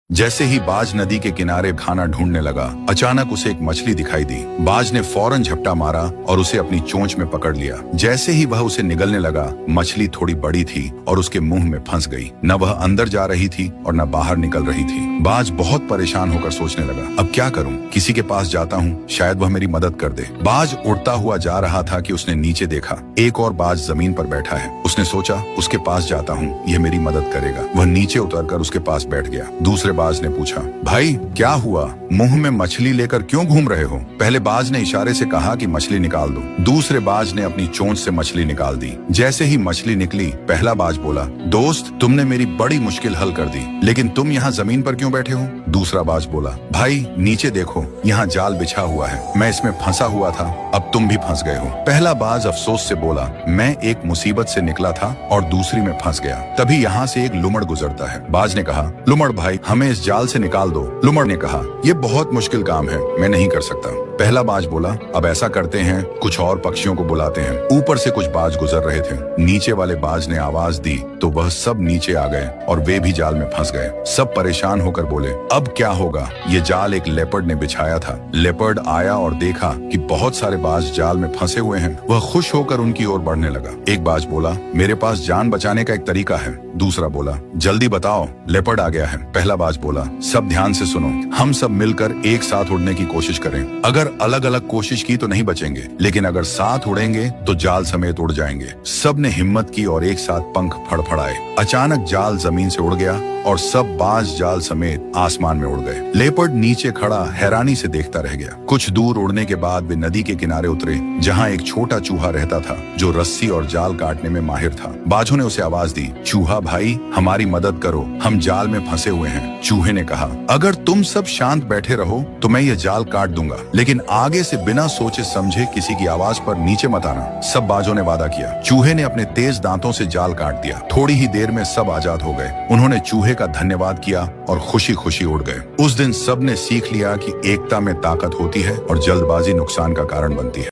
जैसे ही बाज नदी के किनारे खाना ढूंढने लगा, अचानक उसे एक मछली दिखाई दी। बाज ने फौरन झपटा मारा और उसे अपनी चोंच में पकड़ लिया। जैसे ही वह उसे निगलने लगा, मछली थोड़ी बड़ी थी और उसके मुंह में फंस गई। न वह अंदर जा रही थी और न बाहर निकल रही थी। बाज बहुत परेशान होकर सोचने लगा, अब क्या करूं? किसी के पास जाता हूं, शायद वह मेरी मदद कर दे। बाज उड़ता हुआ जा रहा था कि उसने नीचे देखा, एक और बाज जमीन पर बैठा है। उसने सोचा, उसके पास जाता हूँ, यह मेरी मदद करेगा। वह नीचे उतरकर उसके पास बैठ गया। दूसरे बाज ने पूछा, भाई क्या हुआ? मुंह में मछली लेकर क्यों घूम रहे हो? पहले बाज ने इशारे से कहा कि मछली निकाल दो। दूसरे बाज ने अपनी चोंच से मछली निकाल दी। जैसे ही मछली निकली, पहला बाज बोला, दोस्त, तुमने मेरी बड़ी मुश्किल हल कर दी, लेकिन तुम यहाँ जमीन पर क्यों बैठे हो? दूसरा बाज बोला, भाई नीचे देखो, यहाँ जाल बिछा हुआ है, मैं इसमें फंसा हुआ था, अब तुम भी फंस गए हो। पहला बाज अफसोस से बोला, मैं एक मुसीबत से निकला था और दूसरी में फंस गया। तभी यहाँ से एक लुमड़ गुजरता है। बाज ने कहा, लुमड़ भाई, हमें इस जाल से निकाल दो। लुमड़ ने कहा, ये बहुत मुश्किल काम है, मैं नहीं कर सकता। पहला बाज बोला, अब ऐसा करते हैं, कुछ और पक्षियों को बुलाते हैं। ऊपर से कुछ बाज गुजर रहे थे। नीचे वाले बाज ने आवाज दी तो वह सब नीचे आ गए और वे भी जाल में फंस गए। सब परेशान होकर बोले, अब क्या होगा? ये जाल एक लेपर्ड ने बिछाया था। लेपर्ड आया और देखा कि बहुत सारे बाज जाल में फंसे हुए हैं। वह खुश होकर उनकी ओर बढ़ने लगा। एक बाज बोला, मेरे पास जान बचाने का एक तरीका है। दूसरा बोला, जल्दी बताओ, लेपर्ड आ गया है। पहला बाज बोला, सब ध्यान से सुनो, हम सब मिलकर एक साथ उड़ने की कोशिश करें। अगर अलग अलग कोशिश की तो नहीं बचेंगे, लेकिन अगर साथ उड़ेंगे तो जाल समेत उड़ जाएंगे। सब ने हिम्मत की और एक साथ पंख फड़फड़ाए। अचानक जाल जमीन से उड़ गया और सब बाज जाल समेत आसमान में उड़ गए। लेपर्ड नीचे खड़ा हैरानी से देखता रह गया। कुछ दूर उड़ने के बाद वे नदी के किनारे उतरे, जहाँ एक छोटा चूहा रहता था जो रस्सी और जाल काटने में माहिर था। बाजों ने उसे आवाज दी, चूहा भाई, हमारी मदद करो, हम जाल में फंसे हुए हैं। चूहे ने कहा, अगर तुम सब शांत बैठे रहो तो मैं ये जाल काट दूंगा, लेकिन आगे से बिना सोचे समझे किसी की आवाज पर नीचे मत आना। सब बाजों ने वादा किया। चूहे ने अपने तेज दांतों से जाल काट दिया। थोड़ी ही देर में सब आजाद हो गए। उन्होंने चूहे का धन्यवाद किया और खुशी खुशी उड़ गए। उस दिन सब ने सीख लिया कि एकता में ताकत होती है और जल्दबाजी नुकसान का कारण बनती है।